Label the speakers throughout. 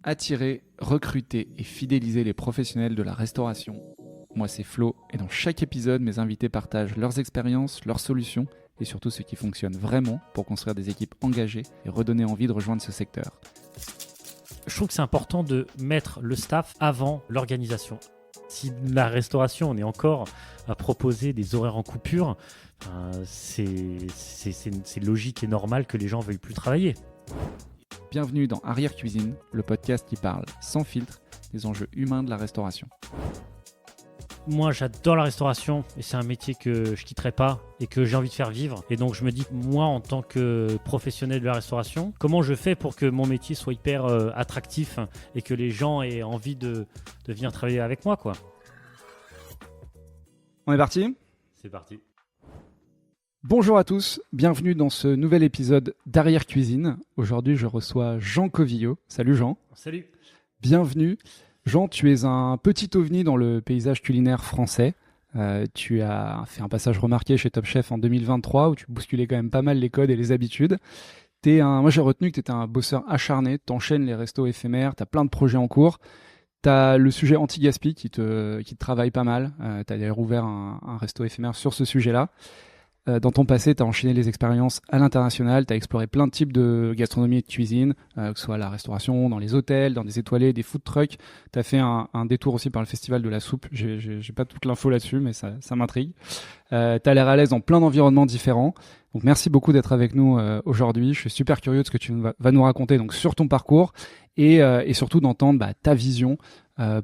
Speaker 1: Attirer, recruter et fidéliser les professionnels de la restauration. Moi, c'est Flo, et dans chaque épisode, mes invités partagent leurs expériences, leurs solutions et surtout ce qui fonctionne vraiment pour construire des équipes engagées et redonner envie de rejoindre ce secteur.
Speaker 2: Je trouve que c'est important de mettre le staff avant l'organisation. Si la restauration, on est encore à proposer des horaires en coupure, c'est logique et normal que les gens ne veuillent plus travailler.
Speaker 1: Bienvenue dans Arrière Cuisine, le podcast qui parle sans filtre des enjeux humains de la restauration.
Speaker 2: Moi, j'adore la restauration et c'est un métier que je quitterai pas et que j'ai envie de faire vivre. Et donc, je me dis, moi, en tant que professionnel de la restauration, comment je fais pour que mon métier soit hyper attractif et que les gens aient envie de venir travailler avec moi, quoi.
Speaker 1: On est parti ?
Speaker 2: C'est parti.
Speaker 1: Bonjour à tous, bienvenue dans ce nouvel épisode d'Arrière Cuisine. Aujourd'hui, je reçois Jean Covillo. Salut Jean.
Speaker 2: Salut.
Speaker 1: Bienvenue. Jean, tu es un petit ovni dans le paysage culinaire français. Tu as fait un passage remarqué chez Top Chef en 2023 où tu bousculais quand même pas mal les codes et les habitudes. Moi, j'ai retenu que tu étais un bosseur acharné, tu enchaînes les restos éphémères, tu as plein de projets en cours. Tu as le sujet anti-gaspi qui te travaille pas mal. Tu as d'ailleurs ouvert un resto éphémère sur ce sujet-là. Dans ton passé, tu as enchaîné les expériences à l'international, tu as exploré plein de types de gastronomie et de cuisine, que ce soit la restauration, dans les hôtels, dans des étoilés, des food trucks. Tu as fait un détour aussi par le festival de la soupe. J'ai pas toute l'info là-dessus, mais ça m'intrigue. Tu as l'air à l'aise dans plein d'environnements différents. Donc merci beaucoup d'être avec nous aujourd'hui. Je suis super curieux de ce que tu vas nous raconter donc sur ton parcours et surtout d'entendre ta vision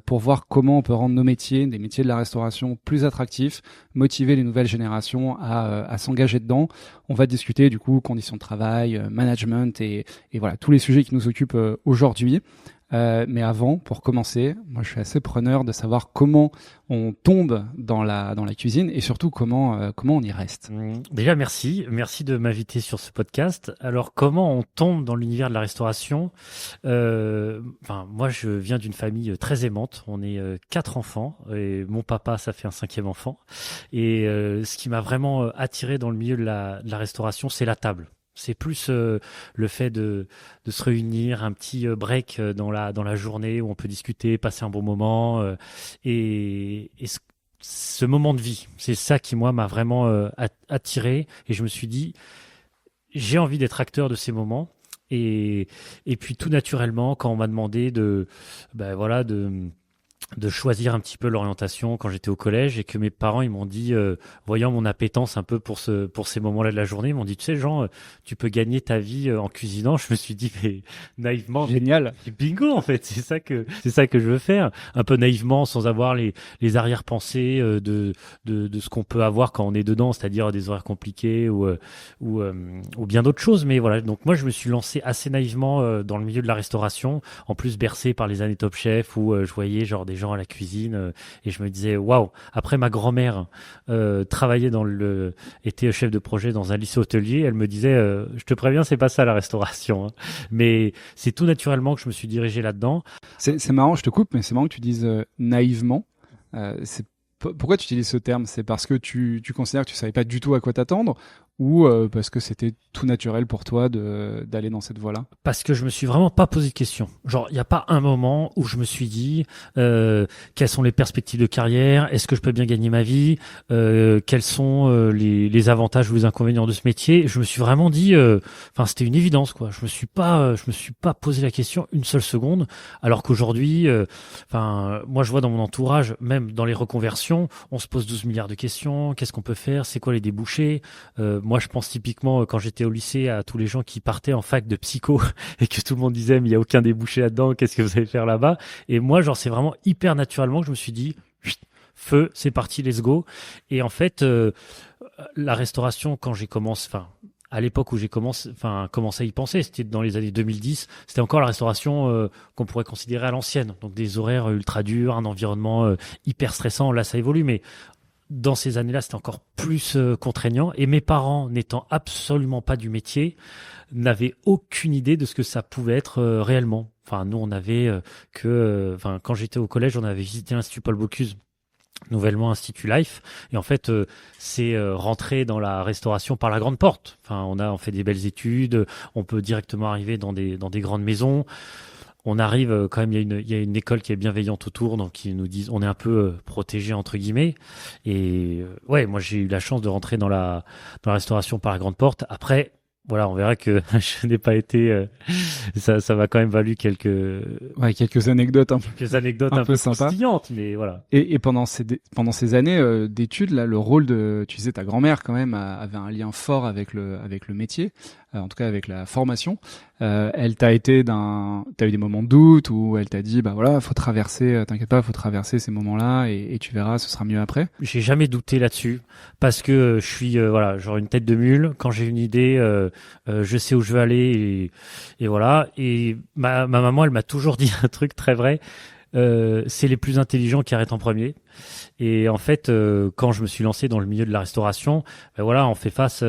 Speaker 1: pour voir comment on peut rendre nos métiers, des métiers de la restauration, plus attractifs, motiver les nouvelles générations à s'engager dedans. On va discuter du coup conditions de travail, management et voilà tous les sujets qui nous occupent aujourd'hui. Mais avant, pour commencer, moi je suis assez preneur de savoir comment on tombe dans la cuisine et surtout comment on y reste.
Speaker 2: Déjà merci de m'inviter sur ce podcast. Alors comment on tombe dans l'univers de la restauration ? Moi je viens d'une famille très aimante. On est 4 enfants et mon papa ça fait un 5e enfant. Et ce qui m'a vraiment attiré dans le milieu de la restauration, c'est la table. C'est plus le fait de se réunir, un petit break dans la journée où on peut discuter, passer un bon moment et ce moment de vie. C'est ça qui, moi, m'a vraiment attiré et je me suis dit, j'ai envie d'être acteur de ces moments. Et puis tout naturellement, quand on m'a demandé de choisir un petit peu l'orientation quand j'étais au collège et que mes parents ils m'ont dit voyant mon appétence un peu pour ces moments-là de la journée, ils m'ont dit tu sais Jean, tu peux gagner ta vie en cuisinant. Je me suis dit mais naïvement
Speaker 1: génial,
Speaker 2: bingo en fait, c'est ça que je veux faire, un peu naïvement sans avoir les arrière-pensées de ce qu'on peut avoir quand on est dedans, c'est-à-dire des horaires compliqués ou bien d'autres choses. Mais voilà, donc moi je me suis lancé assez naïvement dans le milieu de la restauration, en plus bercé par les années Top Chef où je voyais genre des gens à la cuisine et je me disais waouh. Après ma grand-mère travaillait était chef de projet dans un lycée hôtelier, elle me disait je te préviens c'est pas ça la restauration hein. Mais c'est tout naturellement que je me suis dirigé là-dedans.
Speaker 1: C'est marrant, je te coupe, mais c'est marrant que tu dises naïvement. Pourquoi tu utilises ce terme ? C'est parce que tu considères que tu savais pas du tout à quoi t'attendre ou parce que c'était tout naturel pour toi d'aller dans cette voie-là ?
Speaker 2: Parce que je me suis vraiment pas posé de questions. Genre, il n'y a pas un moment où je me suis dit quelles sont les perspectives de carrière, est-ce que je peux bien gagner ma vie, quels sont les avantages ou les inconvénients de ce métier. Je me suis vraiment dit, c'était une évidence quoi. Je me suis pas posé la question une seule seconde. Alors qu'aujourd'hui, moi je vois dans mon entourage, même dans les reconversions, on se pose 12 milliards de questions. Qu'est-ce qu'on peut faire ? C'est quoi les débouchés ? Moi, je pense typiquement quand j'étais au lycée à tous les gens qui partaient en fac de psycho et que tout le monde disait mais il y a aucun débouché là-dedans, qu'est-ce que vous allez faire là-bas ? Et moi, genre c'est vraiment hyper naturellement que je me suis dit feu, c'est parti, let's go. Et en fait, la restauration quand j'ai commencé, à l'époque où j'ai commencé à y penser, c'était dans les années 2010, c'était encore la restauration qu'on pourrait considérer à l'ancienne, donc des horaires ultra durs, un environnement hyper stressant. Là, ça évolue, mais dans ces années-là, c'était encore plus contraignant. Et mes parents, n'étant absolument pas du métier, n'avaient aucune idée de ce que ça pouvait être réellement. Nous, on avait quand j'étais au collège, on avait visité l'Institut Paul Bocuse, nouvellement Institut Life. Et en fait, c'est rentrer dans la restauration par la grande porte. On fait des belles études, on peut directement arriver dans des grandes maisons. on arrive quand même, il y a une école qui est bienveillante autour, donc ils nous disent, on est un peu protégé entre guillemets. Et ouais, moi j'ai eu la chance de rentrer dans la restauration par la grande porte. Après, voilà, on verra que je n'ai pas été. Ça m'a quand même valu
Speaker 1: Ouais, quelques anecdotes
Speaker 2: quelques anecdotes
Speaker 1: un
Speaker 2: un
Speaker 1: peu
Speaker 2: peu
Speaker 1: sympas.
Speaker 2: croustillantes, mais voilà.
Speaker 1: Et pendant ces années d'études, là, le rôle de, tu sais, ta grand-mère quand même avait un lien fort avec le métier, en tout cas avec la formation. Elle t'as eu des moments de doute où elle t'a dit, bah voilà, faut traverser, t'inquiète pas, faut traverser ces moments-là et tu verras, ce sera mieux après.
Speaker 2: J'ai jamais douté là-dessus parce que je suis voilà, genre une tête de mule. Quand j'ai une idée, je sais où je veux aller et voilà. Et ma maman, elle m'a toujours dit un truc très vrai. C'est les plus intelligents qui arrêtent en premier. Et en fait, quand je me suis lancé dans le milieu de la restauration, ben voilà, on fait face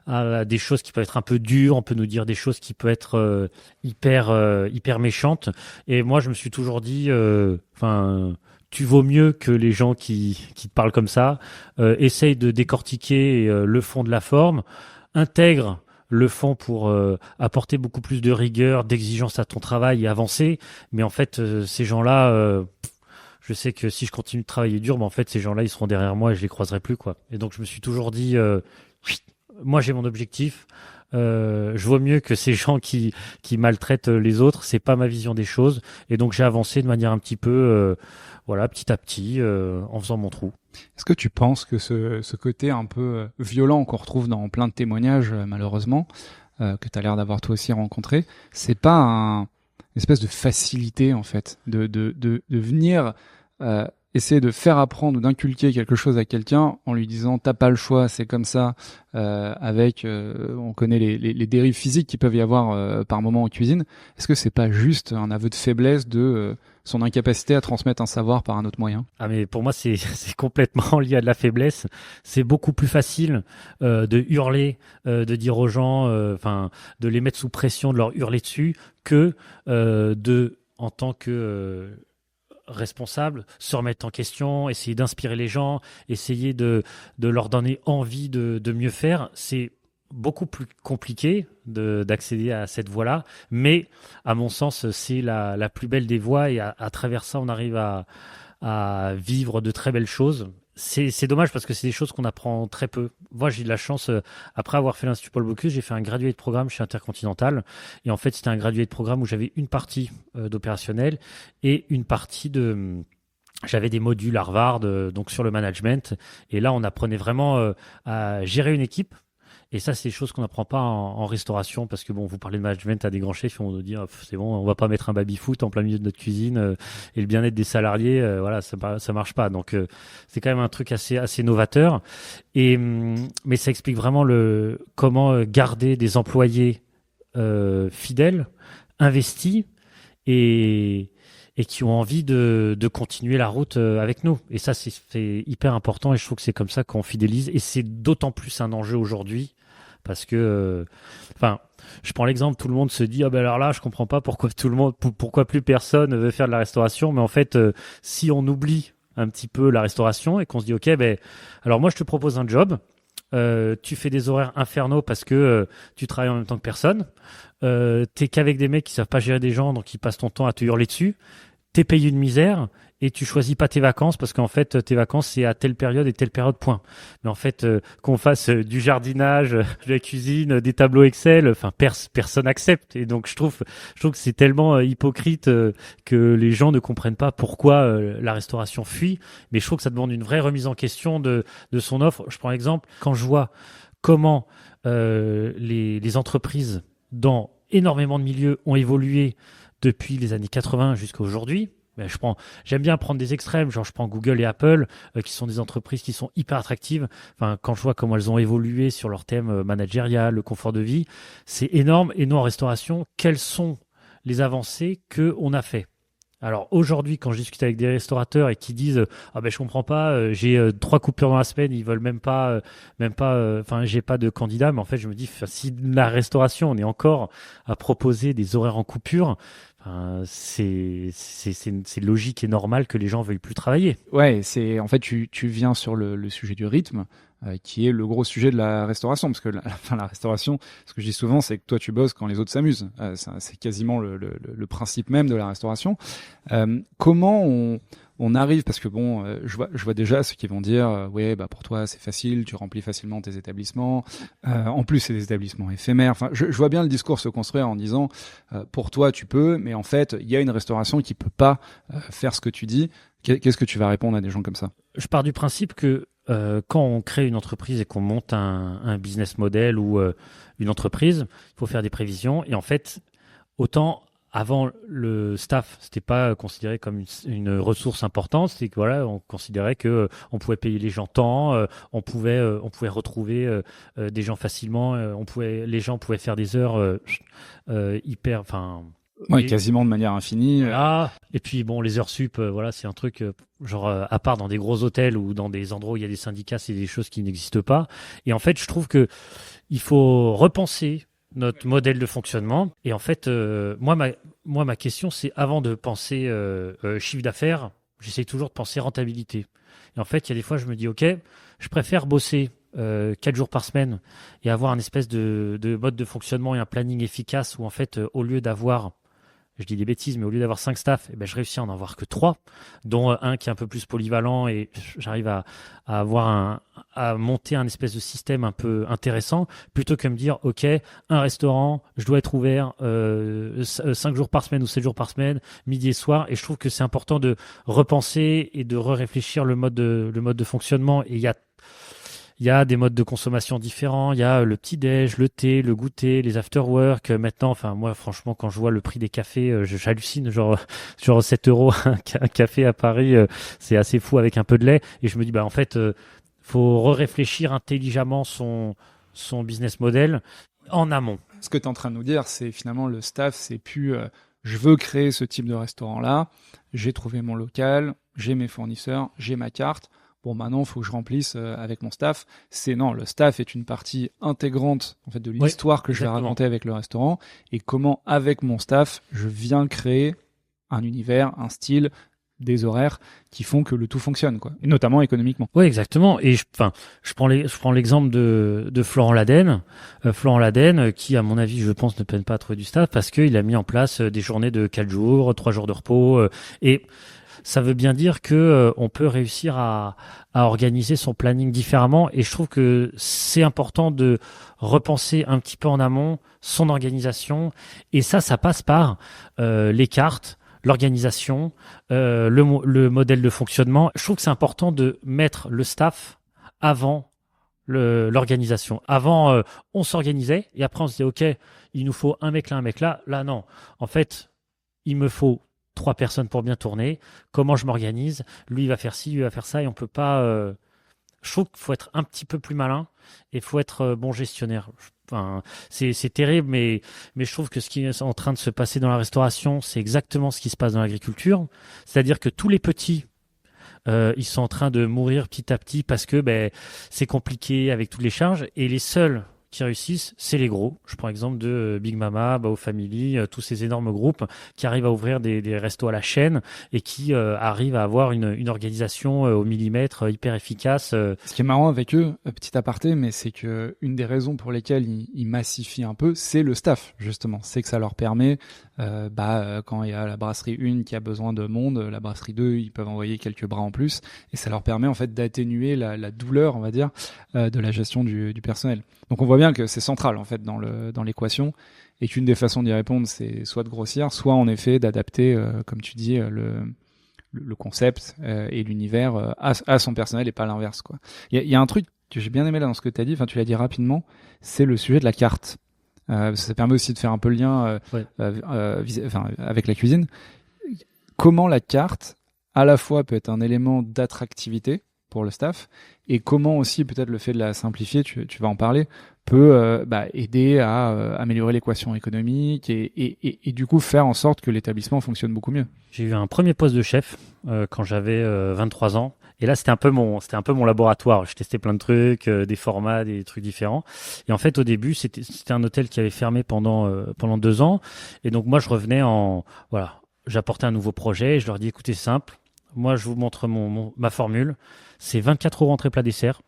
Speaker 2: à des choses qui peuvent être un peu dures, on peut nous dire des choses qui peuvent être hyper méchantes. Et moi, je me suis toujours dit, enfin, tu vaux mieux que les gens qui te parlent comme ça. Essaye de décortiquer le fond de la forme, intègre le fond pour apporter beaucoup plus de rigueur, d'exigence à ton travail et avancer. Mais en fait, ces gens-là, je sais que si je continue de travailler dur, ben en fait, ces gens-là, ils seront derrière moi et je les croiserai plus, quoi. Et donc, je me suis toujours dit, moi, j'ai mon objectif. Je vaux mieux que ces gens qui maltraitent les autres. C'est pas ma vision des choses. Et donc, j'ai avancé de manière un petit peu, voilà, petit à petit, en faisant mon trou.
Speaker 1: Est-ce que tu penses que ce côté un peu violent qu'on retrouve dans plein de témoignages, malheureusement, que tu as l'air d'avoir toi aussi rencontré, c'est pas une espèce de facilité en fait, de venir essayer de faire apprendre ou d'inculquer quelque chose à quelqu'un en lui disant t'as pas le choix, c'est comme ça, on connaît les dérives physiques qui peuvent y avoir par moment en cuisine. Est-ce que c'est pas juste un aveu de faiblesse de son incapacité à transmettre un savoir par un autre moyen?
Speaker 2: Ah mais pour moi c'est c'est complètement lié à de la faiblesse. C'est beaucoup plus facile de hurler, de dire aux gens, enfin de les mettre sous pression, de leur hurler dessus, que de en tant que responsable, se remettre en question, essayer d'inspirer les gens, essayer de leur donner envie de mieux faire. C'est beaucoup plus compliqué d'accéder à cette voie-là, mais à mon sens, c'est la plus belle des voies et à travers ça, on arrive à vivre de très belles choses. C'est dommage parce que c'est des choses qu'on apprend très peu. Moi, j'ai eu de la chance, après avoir fait l'Institut Paul Bocuse, j'ai fait un gradué de programme chez Intercontinental. Et en fait, c'était un gradué de programme où j'avais une partie d'opérationnel et une partie de... J'avais des modules Harvard, donc sur le management. Et là, on apprenait vraiment à gérer une équipe. Et ça, c'est des choses qu'on n'apprend pas en restauration parce que bon, vous parlez de management à des grands chefs, on nous dit oh, c'est bon, on va pas mettre un baby-foot en plein milieu de notre cuisine et le bien-être des salariés, voilà, ça marche pas. Donc c'est quand même un truc assez novateur. Et mais ça explique vraiment le comment garder des employés fidèles, investis et qui ont envie de continuer la route avec nous. Et ça, c'est hyper important et je trouve que c'est comme ça qu'on fidélise. Et c'est d'autant plus un enjeu aujourd'hui parce que, enfin, je prends l'exemple, tout le monde se dit, ah ben alors là, je comprends pas pourquoi pourquoi plus personne veut faire de la restauration. Mais en fait, si on oublie un petit peu la restauration et qu'on se dit, ok, ben, alors moi, je te propose un job. Tu fais des horaires infernaux parce que tu travailles en même temps que personne. T'es qu'avec des mecs qui savent pas gérer des gens, donc ils passent ton temps à te hurler dessus. T'es payé une misère et tu choisis pas tes vacances parce qu'en fait tes vacances c'est à telle période et telle période point. Mais en fait qu'on fasse du jardinage, de la cuisine, des tableaux Excel, enfin personne accepte. Et donc je trouve que c'est tellement hypocrite que les gens ne comprennent pas pourquoi la restauration fuit. Mais je trouve que ça demande une vraie remise en question de son offre. Je prends l'exemple quand je vois comment les entreprises dans énormément de milieux ont évolué depuis les années 80 jusqu'à aujourd'hui. Ben, j'aime bien prendre des extrêmes, genre je prends Google et Apple, qui sont des entreprises qui sont hyper attractives. Enfin, quand je vois comment elles ont évolué sur leur thème managérial, le confort de vie, c'est énorme. Et nous, en restauration, quelles sont les avancées qu'on a fait? Alors aujourd'hui, quand je discute avec des restaurateurs et qui disent ah ben je comprends pas, j'ai 3 coupures dans la semaine, ils veulent enfin j'ai pas de candidat, mais en fait je me dis si la restauration on est encore à proposer des horaires en coupure, c'est logique et normal que les gens veuillent plus travailler.
Speaker 1: Ouais, en fait tu viens sur le sujet du rythme. qui est le gros sujet de la restauration, parce que la restauration, ce que je dis souvent, c'est que toi tu bosses quand les autres s'amusent. C'est quasiment le principe même de la restauration. Comment on arrive, parce que bon, je vois déjà ceux qui vont dire, ouais, bah pour toi c'est facile, tu remplis facilement tes établissements. En plus, c'est des établissements éphémères. Enfin, je vois bien le discours se construire en disant, pour toi tu peux, mais en fait, il y a une restauration qui peut pas faire ce que tu dis. Qu'est-ce que tu vas répondre à des gens comme ça?
Speaker 2: Je pars du principe que quand on crée une entreprise et qu'on monte un business model ou une entreprise, il faut faire des prévisions. Et en fait, autant avant le staff, c'était pas considéré comme une ressource importante. C'est que voilà, on considérait que on pouvait payer les gens tant, on pouvait retrouver des gens facilement, les gens pouvaient faire des heures hyper, enfin.
Speaker 1: Oui, quasiment de manière infinie.
Speaker 2: Voilà. Et puis bon, les heures sup, voilà, c'est un truc genre à part dans des gros hôtels ou dans des endroits où il y a des syndicats, c'est des choses qui n'existent pas. Et en fait, je trouve que il faut repenser notre modèle de fonctionnement. Et en fait, moi, ma question, c'est avant de penser chiffre d'affaires, j'essaie toujours de penser rentabilité. Et en fait, il y a des fois, je me dis, ok, je préfère bosser 4 jours par semaine et avoir un espèce de mode de fonctionnement et un planning efficace où en fait, au lieu d'avoir, je dis des bêtises, mais au lieu d'avoir 5 staffs, je réussis à en avoir que 3, dont un qui est un peu plus polyvalent et j'arrive à monter un espèce de système un peu intéressant, plutôt que me dire, OK, un restaurant, je dois être ouvert 5 jours par semaine ou 7 jours par semaine, midi et soir. Et je trouve que c'est important de repenser et de réfléchir le mode de fonctionnement. Et il y a des modes de consommation différents. Il y a le petit-déj, le thé, le goûter, les after-work. Maintenant, enfin, moi, franchement, quand je vois le prix des cafés, j'hallucine. Genre 7 euros un café à Paris, c'est assez fou avec un peu de lait. Et je me dis, bah, en fait, faut réfléchir intelligemment son business model en amont.
Speaker 1: Ce que tu es en train de nous dire, c'est finalement le staff, c'est plus je veux créer ce type de restaurant-là, j'ai trouvé mon local, j'ai mes fournisseurs, j'ai ma carte. Bon, maintenant, il faut que je remplisse avec mon staff. Non, le staff est une partie intégrante en fait de l'histoire que je vais raconter avec le restaurant et comment, avec mon staff, je viens créer un univers, un style, des horaires qui font que le tout fonctionne, quoi. Et notamment économiquement.
Speaker 2: Oui, exactement. Et je prends l'exemple de Florent Laden. Florent Laden, qui, à mon avis, je pense, ne peine pas à trouver du staff parce qu'il a mis en place des journées de 4 jours, 3 jours de repos, et ça veut bien dire que on peut réussir à organiser son planning différemment. Et je trouve que c'est important de repenser un petit peu en amont son organisation. Et ça passe par les cartes, l'organisation, le modèle de fonctionnement. Je trouve que c'est important de mettre le staff avant l'organisation. Avant, on s'organisait et après on se dit, OK, il nous faut un mec là, un mec là. Là, non. En fait, il me faut 3 personnes pour bien tourner. Comment je m'organise? Lui, il va faire ci, lui, il va faire ça. Et on peut pas... Je trouve qu'il faut être un petit peu plus malin et il faut être bon gestionnaire. Enfin, c'est terrible, mais je trouve que ce qui est en train de se passer dans la restauration, c'est exactement ce qui se passe dans l'agriculture. C'est-à-dire que tous les petits, ils sont en train de mourir petit à petit parce que c'est compliqué avec toutes les charges. Et les seuls qui réussissent, c'est les gros. Je prends l'exemple de Big Mama, Bao Family, tous ces énormes groupes qui arrivent à ouvrir des restos à la chaîne et qui arrivent à avoir une organisation au millimètre hyper efficace.
Speaker 1: Ce qui est marrant avec eux, petit aparté, mais c'est que une des raisons pour lesquelles ils massifient un peu, c'est le staff, justement. C'est que ça leur permet, quand il y a la brasserie 1 qui a besoin de monde, la brasserie 2, ils peuvent envoyer quelques bras en plus, et ça leur permet en fait d'atténuer la douleur, on va dire, de la gestion du personnel. Donc on voit bien que c'est central en fait dans l'équation et qu'une des façons d'y répondre, c'est soit de grossir, soit en effet d'adapter, comme tu dis, le concept et l'univers à son personnel et pas l'inverse, quoi. Il y a un truc que j'ai bien aimé là dans ce que tu as dit, enfin tu l'as dit rapidement, c'est le sujet de la carte. Ça permet aussi de faire un peu le lien avec la cuisine. Comment la carte à la fois peut être un élément d'attractivité pour le staff et comment aussi peut-être le fait de la simplifier, tu vas en parler, peut aider à améliorer l'équation économique et du coup faire en sorte que l'établissement fonctionne beaucoup mieux.
Speaker 2: J'ai eu un premier poste de chef quand j'avais 23 ans. Et là, c'était un peu mon laboratoire. Je testais plein de trucs, des formats, des trucs différents. Et en fait, au début, c'était un hôtel qui avait fermé pendant 2 ans. Et donc, moi, je revenais j'apportais un nouveau projet. Et je leur dis, écoutez, c'est simple. Moi, je vous montre ma formule. C'est 24 € entrée plat dessert.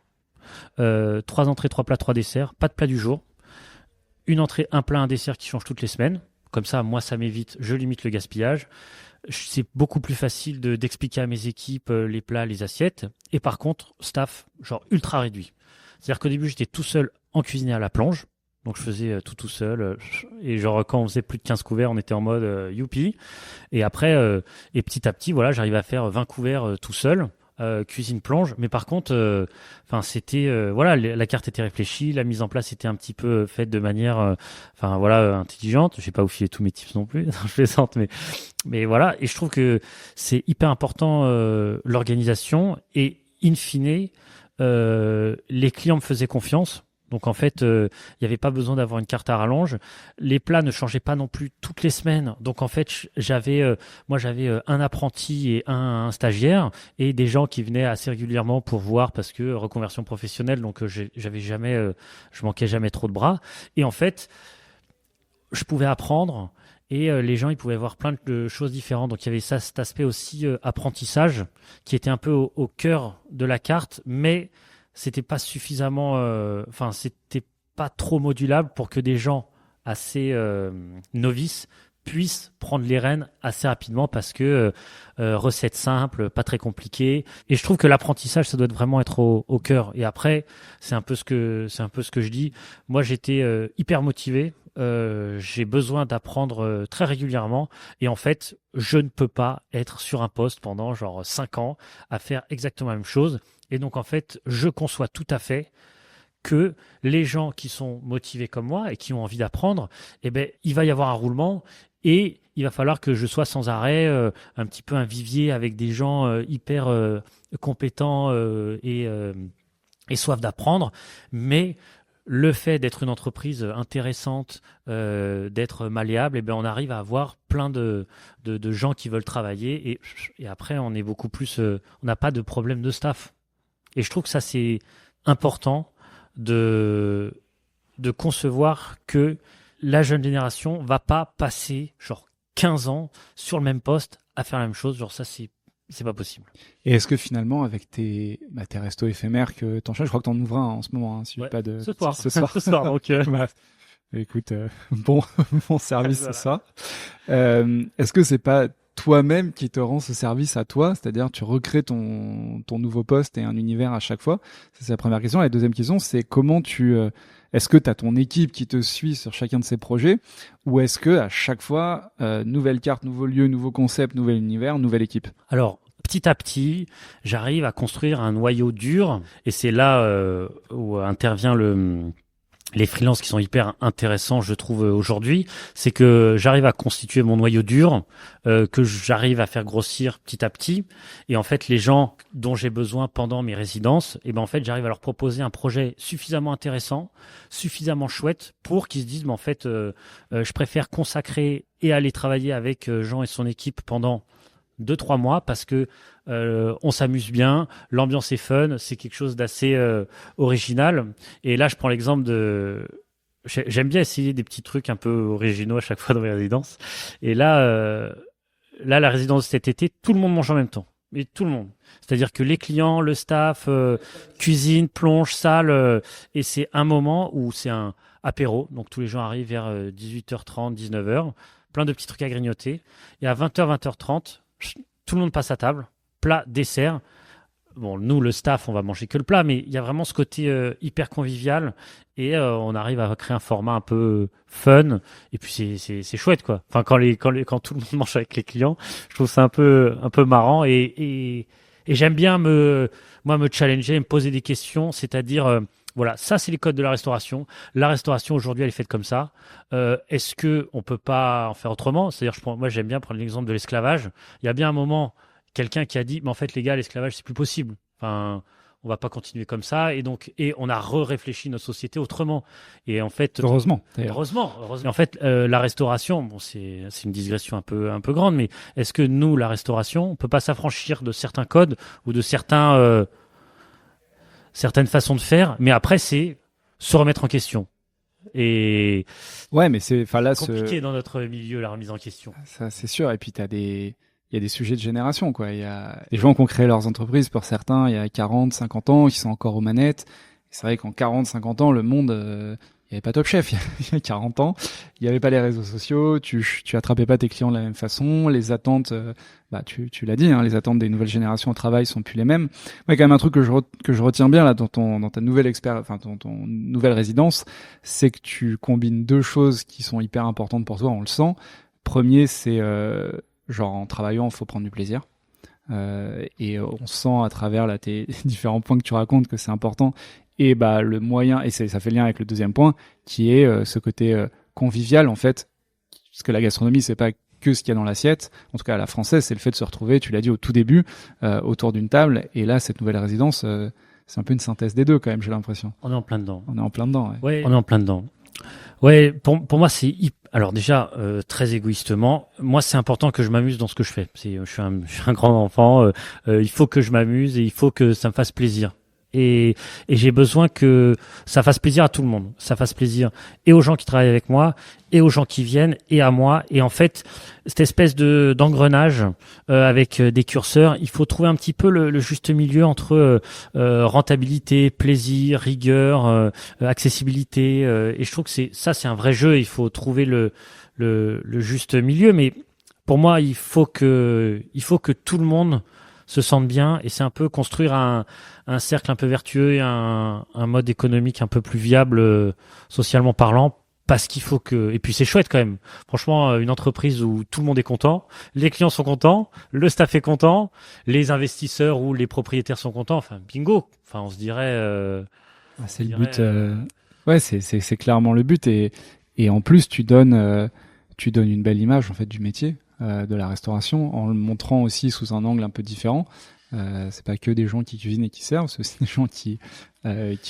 Speaker 2: 3 entrées, 3 plats, 3 desserts, pas de plat du jour. Une entrée, un plat, un dessert qui change toutes les semaines. Comme ça, moi, ça m'évite, je limite le gaspillage. C'est beaucoup plus facile d'expliquer à mes équipes les plats, les assiettes. Et par contre, staff, genre ultra réduit. C'est-à-dire qu'au début, j'étais tout seul en cuisine à la plonge. Donc, je faisais tout seul. Et genre, quand on faisait plus de 15 couverts, on était en mode youpi. Et après, et petit à petit, voilà, j'arrivais à faire 20 couverts tout seul. Cuisine plonge, mais par contre, c'était voilà, la carte était réfléchie, la mise en place était un petit peu faite de manière, intelligente. Je vais pas vous filer tous mes tips non plus, je plaisante, mais voilà. Et je trouve que c'est hyper important l'organisation et in fine, les clients me faisaient confiance. Donc en fait, il n'y avait pas besoin d'avoir une carte à rallonge. Les plats ne changeaient pas non plus toutes les semaines. Donc en fait, j'avais un apprenti et un stagiaire et des gens qui venaient assez régulièrement pour voir parce que reconversion professionnelle. Donc je manquais jamais trop de bras. Et en fait, je pouvais apprendre et les gens ils pouvaient voir plein de choses différentes. Donc il y avait ça, cet aspect aussi apprentissage qui était un peu au cœur de la carte, mais c'était pas suffisamment, c'était pas trop modulable pour que des gens assez novices puissent prendre les rênes assez rapidement parce que recette simple, pas très compliquée. Et je trouve que l'apprentissage, ça doit vraiment être au cœur. Et après, c'est un peu ce que je dis. Moi, j'étais hyper motivé. J'ai besoin d'apprendre très régulièrement et en fait, je ne peux pas être sur un poste pendant genre 5 ans à faire exactement la même chose. Et donc, en fait, je conçois tout à fait que les gens qui sont motivés comme moi et qui ont envie d'apprendre, eh ben, il va y avoir un roulement et il va falloir que je sois sans arrêt un petit peu un vivier avec des gens hyper compétents et soif d'apprendre. Mais le fait d'être une entreprise intéressante, d'être malléable, eh ben, on arrive à avoir plein de gens qui veulent travailler et après, on est beaucoup plus, on n'a pas de problème de staff. Et je trouve que ça, c'est important de concevoir que la jeune génération va pas passer genre 15 ans sur le même poste à faire la même chose. Genre ça, c'est pas possible.
Speaker 1: Et est-ce que finalement, avec tes restos éphémères que t'enchaînes, je crois que t'en ouvres un en ce moment, hein, si
Speaker 2: ouais,
Speaker 1: pas de...
Speaker 2: Ce soir.
Speaker 1: Ce
Speaker 2: soir, donc...
Speaker 1: Bah, écoute, bon service ce soir. Est-ce que c'est pas toi-même qui te rend ce service à toi, c'est-à-dire tu recrées ton nouveau poste et un univers à chaque fois? Ça, c'est la première question. Et la deuxième question, c'est comment est-ce que tu as ton équipe qui te suit sur chacun de ces projets ou est-ce que à chaque fois, nouvelle carte, nouveau lieu, nouveau concept, nouvel univers, nouvelle équipe?
Speaker 2: Alors, petit à petit, j'arrive à construire un noyau dur et c'est là où intervient les freelances qui sont hyper intéressants, je trouve, aujourd'hui, c'est que j'arrive à constituer mon noyau dur, que j'arrive à faire grossir petit à petit. Et en fait, les gens dont j'ai besoin pendant mes résidences, et ben en fait, j'arrive à leur proposer un projet suffisamment intéressant, suffisamment chouette pour qu'ils se disent, mais en fait, je préfère consacrer et aller travailler avec Jean et son équipe pendant 2-3 mois parce que on s'amuse bien, l'ambiance est fun, c'est quelque chose d'assez original. Et là, je prends l'exemple j'aime bien essayer des petits trucs un peu originaux à chaque fois dans mes résidences. Et là, la résidence de cet été, tout le monde mange en même temps. Mais tout le monde. C'est-à-dire que les clients, le staff, cuisine, plonge, salle, et c'est un moment où c'est un apéro. Donc tous les gens arrivent vers 18h30, 19h, plein de petits trucs à grignoter. Et à 20h, 20h30, tout le monde passe à table, plat, dessert. Bon, nous, le staff, on va manger que le plat, mais il y a vraiment ce côté hyper convivial et on arrive à créer un format un peu fun. Et puis c'est chouette, quoi. Enfin, quand tout le monde mange avec les clients, je trouve ça un peu marrant et j'aime bien me challenger, me poser des questions, c'est-à-dire voilà, ça c'est les codes de la restauration. La restauration aujourd'hui, elle est faite comme ça. Est-ce que on peut pas en faire autrement? C'est-à-dire, moi j'aime bien prendre l'exemple de l'esclavage. Il y a bien un moment, quelqu'un qui a dit, mais en fait les gars, l'esclavage c'est plus possible. Enfin, on va pas continuer comme ça. Et on a réfléchi notre société autrement. Et en fait,
Speaker 1: heureusement.
Speaker 2: En fait, la restauration, bon, c'est une digression un peu grande, mais est-ce que nous, la restauration, on peut pas s'affranchir de certains codes ou de certaines façons de faire, mais après c'est se remettre en question. Et
Speaker 1: ouais, mais c'est
Speaker 2: compliqué dans notre milieu la remise en question.
Speaker 1: Ça c'est sûr. Et puis il y a des sujets de génération, quoi. Il y a des gens qui ont créé leurs entreprises pour certains il y a 40, 50 ans, qui sont encore aux manettes. C'est vrai qu'en 40-50 ans, le monde, il n'y avait pas Top Chef il y a 40 ans. Il n'y avait pas les réseaux sociaux, tu attrapais pas tes clients de la même façon. Les attentes, tu l'as dit, hein, les attentes des nouvelles générations au travail sont plus les mêmes. Moi, quand même un truc que je retiens bien là dans ta nouvelle ton nouvelle résidence, c'est que tu combines deux choses qui sont hyper importantes pour toi, on le sent. Premier, c'est genre en travaillant, il faut prendre du plaisir. Et on sent à travers tes différents points que tu racontes que c'est important. Et le moyen, et ça fait lien avec le deuxième point, qui est ce côté convivial en fait, parce que la gastronomie c'est pas que ce qu'il y a dans l'assiette. En tout cas, à la française, c'est le fait de se retrouver. Tu l'as dit au tout début, autour d'une table. Et là, cette nouvelle résidence, c'est un peu une synthèse des deux quand même. J'ai l'impression.
Speaker 2: On est en plein dedans.
Speaker 1: On est en plein dedans.
Speaker 2: Ouais. On est en plein dedans. Ouais, pour moi c'est alors déjà très égoïstement, moi c'est important que je m'amuse dans ce que je fais. Je suis un grand enfant, il faut que je m'amuse et il faut que ça me fasse plaisir. Et j'ai besoin que ça fasse plaisir à tout le monde. Ça fasse plaisir et aux gens qui travaillent avec moi, et aux gens qui viennent, et à moi. Et en fait, cette espèce d'engrenage avec des curseurs, il faut trouver un petit peu le juste milieu entre rentabilité, plaisir, rigueur, accessibilité. Et je trouve que c'est un vrai jeu. Il faut trouver le juste milieu. Mais pour moi, il faut que tout le monde se sentent bien, et c'est un peu construire un cercle un peu vertueux et un mode économique un peu plus viable socialement parlant, parce qu'il faut que, et puis c'est chouette quand même, franchement, une entreprise où tout le monde est content, les clients sont contents, le staff est content, les investisseurs ou les propriétaires sont contents, enfin bingo, enfin on se dirait
Speaker 1: c'est le but. Ouais, c'est clairement le but, et en plus tu donnes une belle image en fait du métier de la restauration, en le montrant aussi sous un angle un peu différent. C'est pas que des gens qui cuisinent et qui servent, c'est aussi des gens qui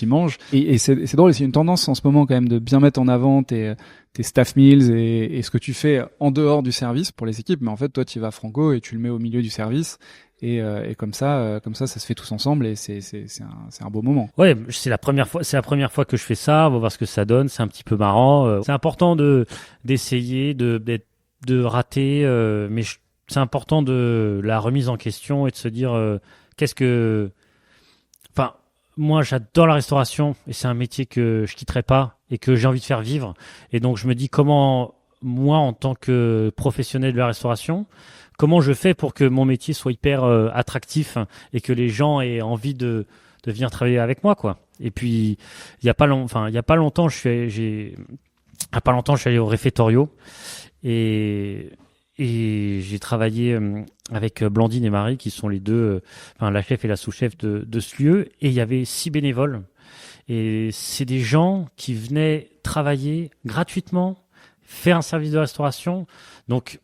Speaker 1: mangent. Et c'est drôle, c'est une tendance en ce moment quand même de bien mettre en avant tes staff meals et ce que tu fais en dehors du service pour les équipes. Mais en fait, toi, tu y vas franco et tu le mets au milieu du service. Et comme ça, ça se fait tous ensemble, et c'est un beau moment.
Speaker 2: Ouais, c'est la première fois que je fais ça. On va voir ce que ça donne. C'est un petit peu marrant. C'est important d'essayer de rater, mais c'est important de la remise en question et de se dire enfin, moi j'adore la restauration et c'est un métier que je quitterai pas et que j'ai envie de faire vivre. Et donc je me dis comment moi en tant que professionnel de la restauration, comment je fais pour que mon métier soit hyper attractif et que les gens aient envie de venir travailler avec moi, quoi. Et puis il y a pas longtemps je suis allé au réfectorio et j'ai travaillé avec Blandine et Marie, qui sont les deux, la chef et la sous-chef de ce lieu. Et il y avait 6 bénévoles. Et c'est des gens qui venaient travailler gratuitement, faire un service de restauration. Donc,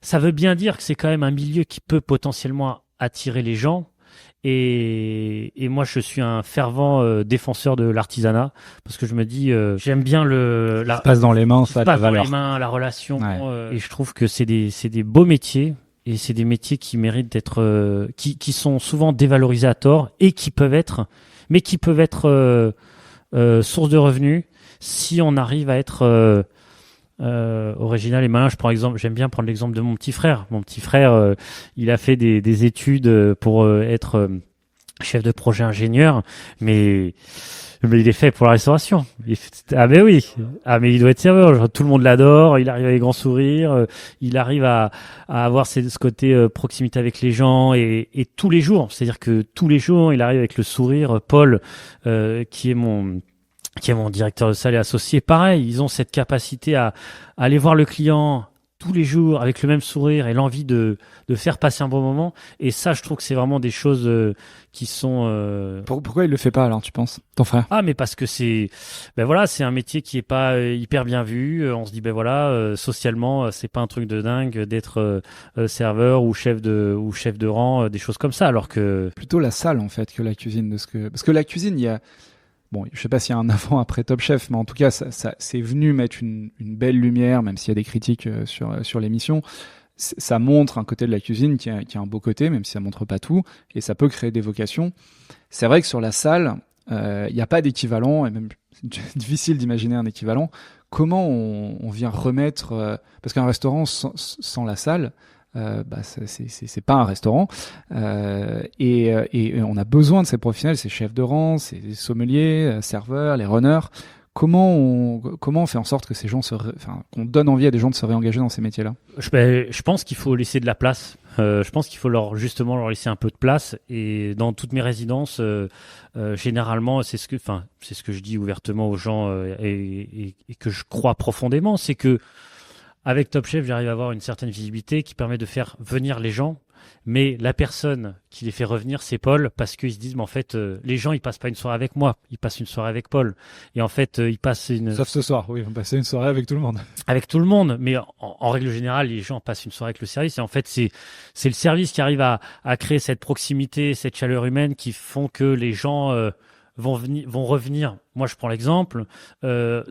Speaker 2: ça veut bien dire que c'est quand même un milieu qui peut potentiellement attirer les gens. Et moi, je suis un fervent défenseur de l'artisanat, parce que je me dis, j'aime bien
Speaker 1: ça passe dans les mains, ça, la valeur.
Speaker 2: Les mains, la relation,
Speaker 1: ouais.
Speaker 2: Et je trouve que c'est des beaux métiers, et c'est des métiers qui méritent d'être, qui sont souvent dévalorisés à tort, et qui peuvent être source de revenus si on arrive à être original et malin. J'aime bien prendre l'exemple de mon petit frère. Mon petit frère, il a fait des études pour être chef de projet ingénieur, mais il est fait pour la restauration. Mais oui, mais il doit être serveur. Genre, tout le monde l'adore. Il arrive avec grand sourire. Il arrive à avoir ce côté proximité avec les gens, et tous les jours. C'est-à-dire que tous les jours, il arrive avec le sourire. Paul, qui est mon directeur de salle et associé, pareil, ils ont cette capacité à aller voir le client tous les jours avec le même sourire et l'envie de faire passer un bon moment. Et ça, je trouve que c'est vraiment des choses qui sont...
Speaker 1: Pourquoi il le fait pas alors, tu penses, ton frère?
Speaker 2: Mais parce que c'est un métier qui est pas hyper bien vu. On se dit socialement, c'est pas un truc de dingue d'être serveur ou chef de rang, des choses comme ça, alors que
Speaker 1: plutôt la salle en fait que la cuisine, parce que la cuisine, il y a... Bon, je sais pas s'il y a un avant après Top Chef, mais en tout cas, ça c'est venu mettre une belle lumière, même s'il y a des critiques sur l'émission. Ça montre un côté de la cuisine qui a un beau côté, même si ça montre pas tout, et ça peut créer des vocations. C'est vrai que sur la salle, il n'y a pas d'équivalent, et même c'est difficile d'imaginer un équivalent. Comment on vient remettre... parce qu'un restaurant sans la salle, c'est pas un restaurant. Et on a besoin de ces professionnels, ces chefs de rang, ces sommeliers, serveurs, les runners. Comment on fait en sorte que ces gens qu'on donne envie à des gens de se réengager dans ces métiers-là?
Speaker 2: Je pense qu'il faut laisser de la place. Je pense qu'il faut leur laisser un peu de place. Et dans toutes mes résidences, généralement, c'est ce que je dis ouvertement aux gens et que je crois profondément, c'est que avec Top Chef, j'arrive à avoir une certaine visibilité qui permet de faire venir les gens. Mais la personne qui les fait revenir, c'est Paul, parce qu'ils se disent, mais en fait, les gens, ils passent pas une soirée avec moi, ils passent une soirée avec Paul. Et en fait, ils passent
Speaker 1: Sauf ce soir, oui, ils vont passer une soirée avec tout le monde.
Speaker 2: Avec tout le monde, mais en règle générale, les gens passent une soirée avec le service. Et en fait, c'est le service qui arrive à créer cette proximité, cette chaleur humaine qui font que les gens vont revenir. Moi, je prends l'exemple. Dans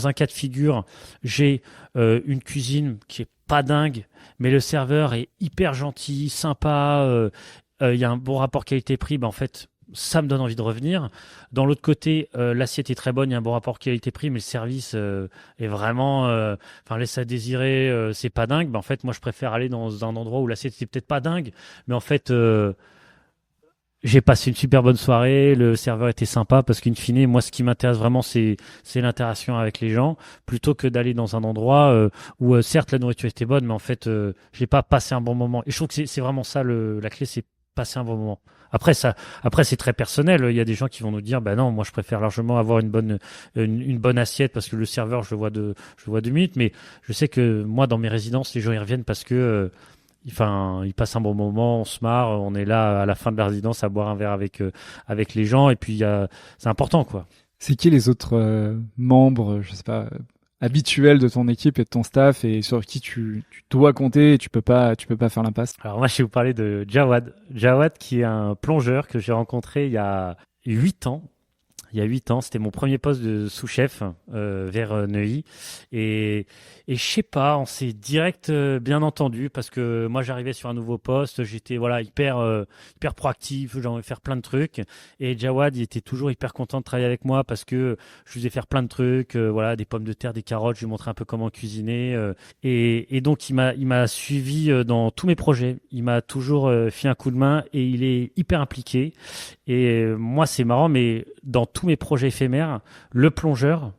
Speaker 2: un cas de figure, j'ai une cuisine qui est pas dingue, mais le serveur est hyper gentil, sympa. Il y a un bon rapport qualité-prix. En fait, ça me donne envie de revenir. Dans l'autre côté, l'assiette est très bonne, il y a un bon rapport qualité-prix, mais le service est vraiment, laisse à désirer. C'est pas dingue. En fait, moi, je préfère aller dans un endroit où l'assiette est peut-être pas dingue, mais en fait, j'ai passé une super bonne soirée, le serveur était sympa parce qu'in fine, moi, ce qui m'intéresse vraiment, c'est l'interaction avec les gens, plutôt que d'aller dans un endroit où, certes, la nourriture était bonne, mais en fait, j'ai pas passé un bon moment. Et je trouve que c'est vraiment ça, la clé, c'est passer un bon moment. Après, c'est très personnel. Il y a des gens qui vont nous dire, bah non, moi, je préfère largement avoir une bonne assiette parce que le serveur, je le vois 2 minutes, mais je sais que moi, dans mes résidences, les gens y reviennent parce que, ils passent un bon moment, on se marre, on est là à la fin de la résidence à boire un verre avec les gens, et puis c'est important, quoi.
Speaker 1: C'est qui les autres membres, je sais pas, habituels de ton équipe et de ton staff, et sur qui tu dois compter et tu peux pas faire l'impasse?
Speaker 2: Alors moi, je vais vous parler de Jawad. Jawad, qui est un plongeur que j'ai rencontré il y a 8 ans. Il y a 8 ans, c'était mon premier poste de sous-chef vers Neuilly. Et je sais pas, on s'est direct bien entendu parce que moi j'arrivais sur un nouveau poste, j'étais hyper proactif, j'ai envie de faire plein de trucs. Et Jawad, il était toujours hyper content de travailler avec moi parce que je lui faisais faire plein de trucs, des pommes de terre, des carottes, je lui montrais un peu comment cuisiner. Et donc il m'a suivi dans tous mes projets. Il m'a toujours fait un coup de main et il est hyper impliqué. Et moi, c'est marrant, mais dans tous mes projets éphémères, le plongeur,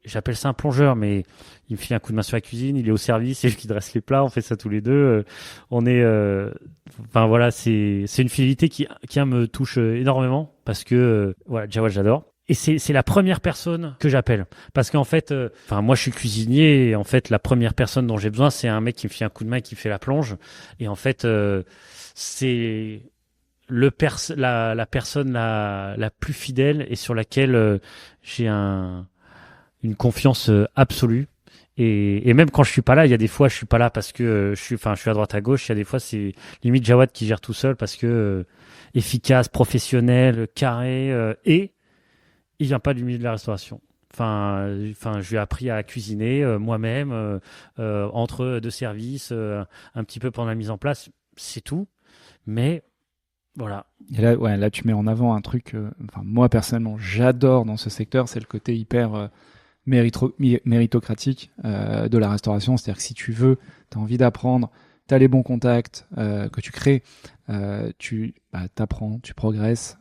Speaker 2: j'appelle ça un plongeur, mais il me file un coup de main sur la cuisine, il est au service, c'est lui qui dresse les plats, on fait ça tous les deux. On est, c'est une fidélité qui me touche énormément parce que, Jawad, j'adore. Et c'est la première personne que j'appelle. Parce qu'en fait, moi, je suis cuisinier et en fait, la première personne dont j'ai besoin, c'est un mec qui me file un coup de main et qui fait la plonge. Et en fait, c'est la personne la plus fidèle et sur laquelle j'ai une confiance absolue. Et même quand je suis pas là, il y a des fois je suis pas là parce que je suis à droite à gauche. Il y a des fois c'est limite Jawad qui gère tout seul parce que efficace, professionnel, carré et il vient pas du milieu de la restauration. Je lui ai appris à cuisiner moi-même entre deux services, un petit peu pendant la mise en place, c'est tout. Mais voilà.
Speaker 1: Et là, tu mets en avant un truc. Moi personnellement, j'adore dans ce secteur, c'est le côté hyper méritocratique de la restauration. C'est-à-dire que si tu veux, t'as envie d'apprendre, t'as les bons contacts que tu crées, tu t'apprends, tu progresses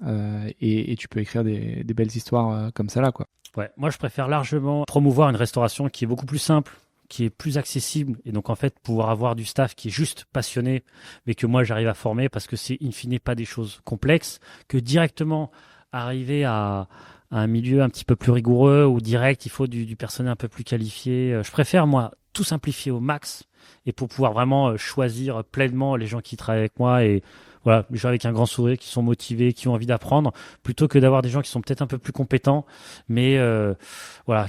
Speaker 1: et tu peux écrire des belles histoires comme ça là, quoi.
Speaker 2: Ouais, moi je préfère largement promouvoir une restauration qui est beaucoup plus simple, qui est plus accessible, et donc en fait pouvoir avoir du staff qui est juste passionné, mais que moi j'arrive à former parce que c'est in fine pas des choses complexes, que directement arriver à un milieu un petit peu plus rigoureux ou direct, il faut du personnel un peu plus qualifié. Je préfère moi tout simplifier au max et pour pouvoir vraiment choisir pleinement les gens qui travaillent avec moi et voilà, les gens avec un grand sourire, qui sont motivés, qui ont envie d'apprendre, plutôt que d'avoir des gens qui sont peut-être un peu plus compétents, mais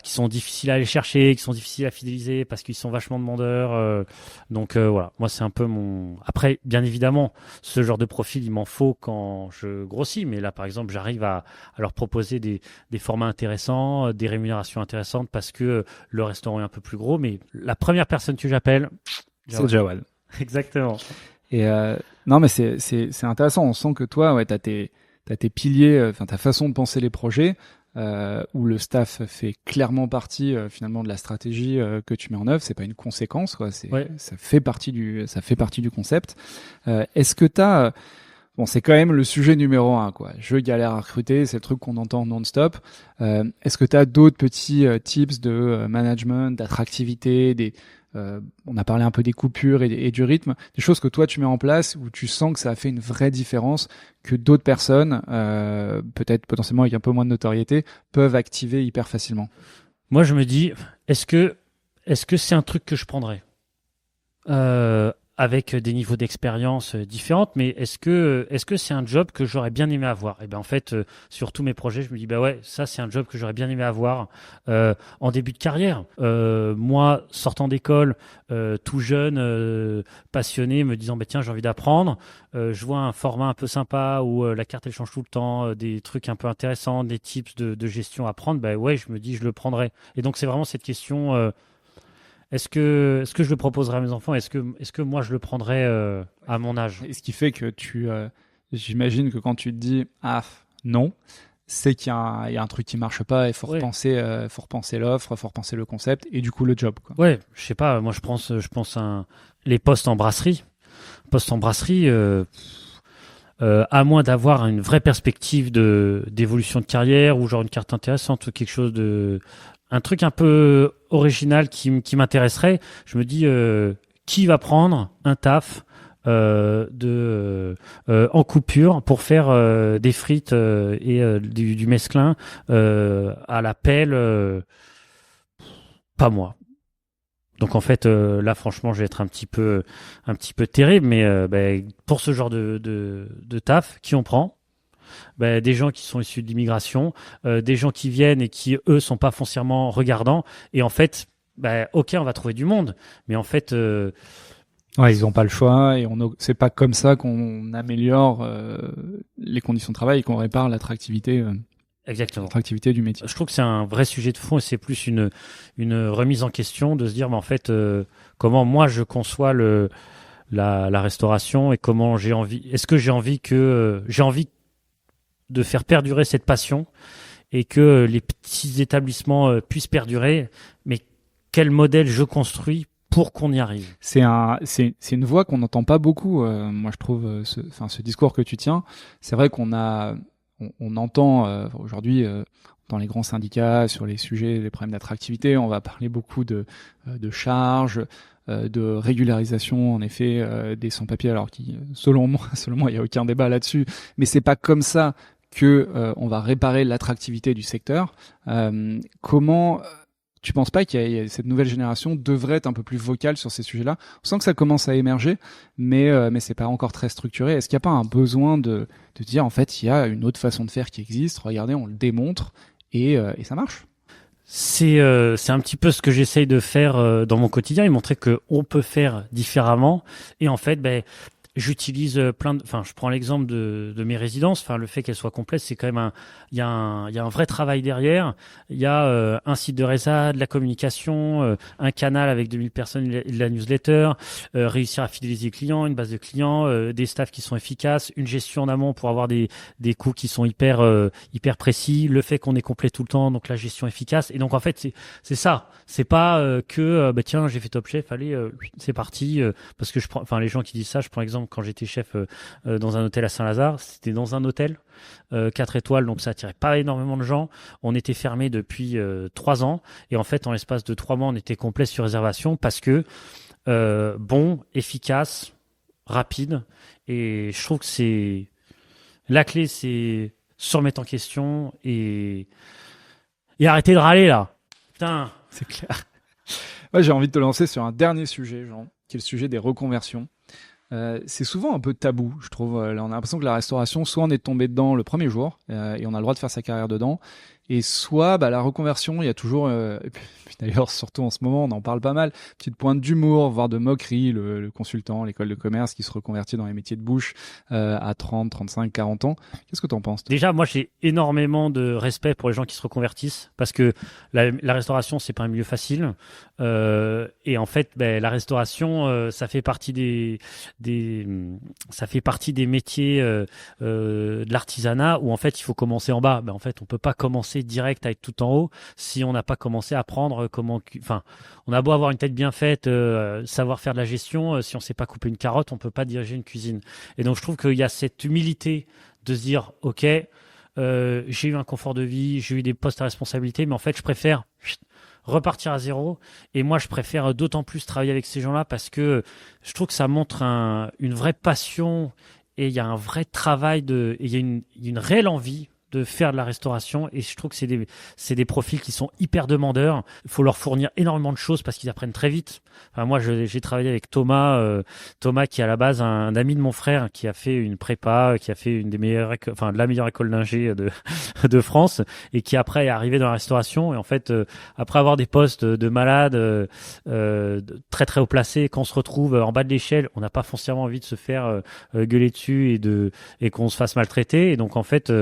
Speaker 2: qui sont difficiles à aller chercher, qui sont difficiles à fidéliser parce qu'ils sont vachement demandeurs. Donc moi c'est un peu mon. Après, bien évidemment, ce genre de profil, il m'en faut quand je grossis, mais là par exemple, j'arrive à leur proposer des formats intéressants, des rémunérations intéressantes parce que le restaurant est un peu plus gros. Mais la première personne que j'appelle,
Speaker 1: c'est Jawad.
Speaker 2: Exactement.
Speaker 1: Et non, mais c'est intéressant. On sent que toi, t'as tes piliers, ta façon de penser les projets. où le staff fait clairement partie finalement de la stratégie que tu mets en œuvre. C'est pas une conséquence, quoi. Ça fait partie du concept. Est-ce que t'as Bon, c'est quand même le sujet numéro un, quoi. Je galère à recruter, c'est le truc qu'on entend non-stop. Est-ce que tu as d'autres petits tips de management, d'attractivité, on a parlé un peu des coupures et du rythme, des choses que toi tu mets en place où tu sens que ça a fait une vraie différence, que d'autres personnes, peut-être potentiellement avec un peu moins de notoriété, peuvent activer hyper facilement?
Speaker 2: Moi, je me dis, est-ce que c'est un truc que je prendrais avec des niveaux d'expérience différentes, mais est-ce que c'est un job que j'aurais bien aimé avoir? Et ben en fait, sur tous mes projets, je me dis bah ouais, ça c'est un job que j'aurais bien aimé avoir en début de carrière. Moi, sortant d'école, tout jeune, passionné, me disant bah tiens j'ai envie d'apprendre. Je vois un format un peu sympa où la carte elle change tout le temps, des trucs un peu intéressants, des tips de gestion à prendre. Bah ouais, je me dis je le prendrai. Et donc c'est vraiment cette question. Est-ce que je le proposerai à mes enfants? Est-ce que moi je le prendrais à mon âge?
Speaker 1: Et ce qui fait que j'imagine que quand tu te dis non, c'est qu'il y a un truc qui marche pas et faut
Speaker 2: Ouais.
Speaker 1: repenser l'offre, faut repenser le concept et du coup le job, quoi.
Speaker 2: Ouais, je sais pas. Moi je pense les postes en brasserie. À moins d'avoir une vraie perspective d'évolution de carrière ou genre une carte intéressante ou quelque chose un truc un peu original qui m'intéresserait, je me dis qui va prendre un taf en coupure pour faire des frites et du mesclin à la pelle, pas moi. Donc en fait là franchement je vais être un petit peu terrible, mais pour ce genre de taf qui on prend des gens qui sont issus de l'immigration, des gens qui viennent et qui eux sont pas foncièrement regardants, et en fait ok on va trouver du monde, mais en fait
Speaker 1: Ouais, ils ont pas le choix et c'est pas comme ça qu'on améliore les conditions de travail et qu'on répare
Speaker 2: exactement.
Speaker 1: l'attractivité du métier.
Speaker 2: Je trouve que c'est un vrai sujet de fond et c'est plus une remise en question de se dire mais en fait comment moi je conçois la restauration et comment est-ce que j'ai envie de faire perdurer cette passion et que les petits établissements puissent perdurer, mais quel modèle je construis pour qu'on y arrive?
Speaker 1: C'est une voix qu'on n'entend pas beaucoup. Moi, je trouve ce discours que tu tiens. C'est vrai on entend aujourd'hui dans les grands syndicats sur les sujets, les problèmes d'attractivité. On va parler beaucoup de charges, de régularisation, en effet, des sans-papiers. Alors selon moi, il y a aucun débat là-dessus. Mais c'est pas comme ça que on va réparer l'attractivité du secteur. Comment tu penses pas cette nouvelle génération devrait être un peu plus vocale sur ces sujets-là? On sent que ça commence à émerger, mais c'est pas encore très structuré. Est-ce qu'il n'y a pas un besoin de dire en fait il y a une autre façon de faire qui existe? Regardez, on le démontre et ça marche.
Speaker 2: C'est un petit peu ce que j'essaye de faire dans mon quotidien et montrer que on peut faire différemment. Et en fait, j'utilise je prends l'exemple de mes résidences. Enfin, le fait qu'elles soient complètes, c'est quand même il y a un vrai travail derrière. Il y a un site de résa, de la communication, un canal avec 2000 personnes, la newsletter, réussir à fidéliser les clients, une base de clients, des staffs qui sont efficaces, une gestion en amont pour avoir des coûts qui sont hyper précis, le fait qu'on est complet tout le temps, donc la gestion efficace. Et donc en fait, c'est ça. C'est pas que tiens, j'ai fait Top Chef, allez, c'est parti. Parce que les gens qui disent ça, je prends l'exemple quand j'étais chef dans un hôtel à Saint-Lazare, c'était dans un hôtel 4 étoiles, donc ça attirait pas énormément de gens. On était fermé depuis 3 ans et en fait en l'espace de 3 mois on était complet sur réservation parce que bon, efficace, rapide, et je trouve que c'est la clé, c'est se remettre en question et arrêter de râler là. Putain,
Speaker 1: c'est clair. Ouais, j'ai envie de te lancer sur un dernier sujet, Jean, qui est le sujet des reconversions. C'est souvent un peu tabou, je trouve. Là, on a l'impression que la restauration, soit on est tombé dedans le premier jour et on a le droit de faire sa carrière dedans, et soit la reconversion, il y a toujours, et puis d'ailleurs surtout en ce moment, on en parle pas mal, petite pointe d'humour, voire de moquerie, le consultant, l'école de commerce qui se reconvertit dans les métiers de bouche à 30, 35, 40 ans. Qu'est-ce que t'en penses, toi?
Speaker 2: Déjà, moi, j'ai énormément de respect pour les gens qui se reconvertissent parce que la restauration, c'est pas un milieu facile. Et en fait, la restauration, ça fait partie des métiers de l'artisanat où en fait, il faut commencer en bas. En fait, on peut pas commencer commencé direct à être tout en haut si on n'a pas commencé à apprendre comment. Enfin, on a beau avoir une tête bien faite, savoir faire de la gestion, si on sait pas couper une carotte, on peut pas diriger une cuisine. Et donc je trouve qu'il y a cette humilité de se dire, ok, j'ai eu un confort de vie, j'ai eu des postes à responsabilité, mais en fait, je préfère repartir à zéro. Et moi, je préfère d'autant plus travailler avec ces gens-là parce que je trouve que ça montre une vraie passion et il y a un vrai travail et il y a une réelle envie de faire de la restauration. Et je trouve que c'est des profils qui sont hyper demandeurs. Il faut leur fournir énormément de choses parce qu'ils apprennent très vite. Enfin, moi, j'ai travaillé avec Thomas, Thomas qui est à la base un ami de mon frère qui a fait une prépa, qui a fait une des meilleures, enfin de la meilleure école d'ingé de France et qui après est arrivé dans la restauration. Et en fait, après avoir des postes de malade, très très haut placés, quand on se retrouve en bas de l'échelle, on n'a pas foncièrement envie de se faire gueuler dessus et qu'on se fasse maltraiter. Et donc en fait,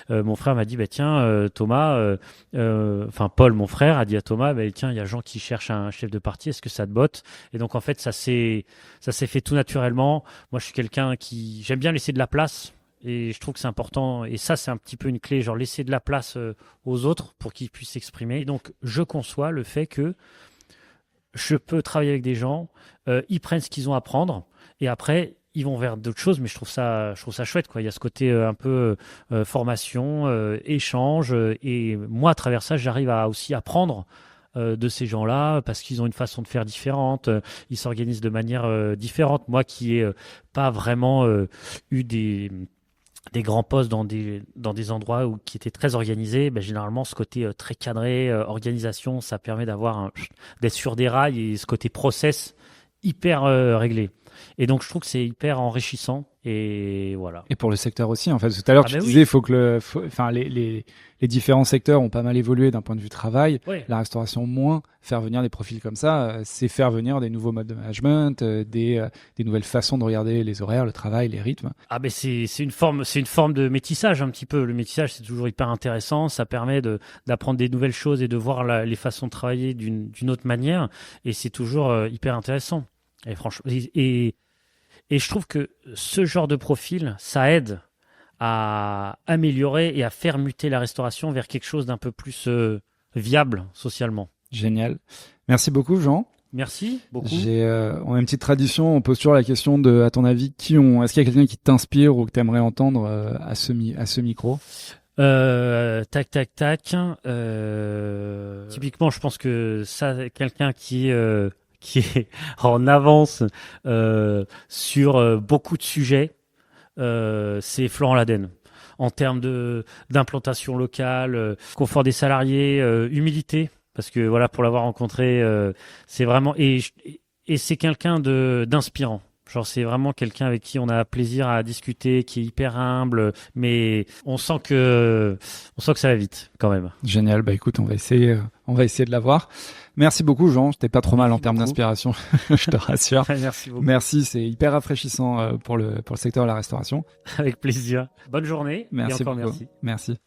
Speaker 2: mon frère m'a dit tiens Thomas, enfin Paul mon frère a dit à Thomas tiens il y a Jean qui cherche un chef de partie, est-ce que ça te botte? Et donc en fait ça s'est fait tout naturellement. Moi je suis quelqu'un qui j'aime bien laisser de la place et je trouve que c'est important et ça c'est un petit peu une clé, genre laisser de la place aux autres pour qu'ils puissent s'exprimer. Et donc je conçois le fait que je peux travailler avec des gens, ils prennent ce qu'ils ont à prendre et après ils vont vers d'autres choses, mais je trouve ça chouette, quoi. Il y a ce côté un peu formation, échange, et moi, à travers ça, j'arrive à aussi apprendre de ces gens-là parce qu'ils ont une façon de faire différente, ils s'organisent de manière différente. Moi, qui ai pas vraiment eu des grands postes dans des endroits qui étaient très organisés, généralement, ce côté très cadré, organisation, ça permet d'être sur des rails et ce côté process hyper réglé. Et donc, je trouve que c'est hyper enrichissant. Et voilà.
Speaker 1: Et pour le secteur aussi, en fait. Tout à l'heure, tu disais, faut que les différents secteurs ont pas mal évolué d'un point de vue travail.
Speaker 2: Oui.
Speaker 1: La restauration, moins. Faire venir des profils comme ça, c'est faire venir des nouveaux modes de management, des nouvelles façons de regarder les horaires, le travail, les rythmes.
Speaker 2: Ah, c'est une forme de métissage, un petit peu. Le métissage, c'est toujours hyper intéressant. Ça permet d'apprendre des nouvelles choses et de voir les façons de travailler d'une autre manière. Et c'est toujours hyper intéressant. Et franchement, et je trouve que ce genre de profil, ça aide à améliorer et à faire muter la restauration vers quelque chose d'un peu plus viable socialement.
Speaker 1: Génial. Merci beaucoup, Jean.
Speaker 2: Merci beaucoup.
Speaker 1: On a une petite tradition, on pose toujours la question de, à ton avis, est-ce qu'il y a quelqu'un qui t'inspire ou que tu aimerais entendre à ce micro?
Speaker 2: Tac. Typiquement, je pense que ça, quelqu'un qui est en avance sur beaucoup de sujets, c'est Florent Ladenne. En termes d'implantation locale, confort des salariés, humilité, parce que voilà, pour l'avoir rencontré, c'est vraiment et c'est quelqu'un d'inspirant. Genre, c'est vraiment quelqu'un avec qui on a plaisir à discuter, qui est hyper humble, mais on sent que ça va vite quand même.
Speaker 1: Génial. Écoute, on va essayer de l'avoir. Merci beaucoup, Jean. J'étais pas trop mal en termes d'inspiration, je te rassure.
Speaker 2: Merci beaucoup.
Speaker 1: Merci, c'est hyper rafraîchissant pour le secteur de la restauration.
Speaker 2: Avec plaisir. Bonne journée.
Speaker 1: Merci
Speaker 2: et encore
Speaker 1: beaucoup.
Speaker 2: merci.
Speaker 1: Merci.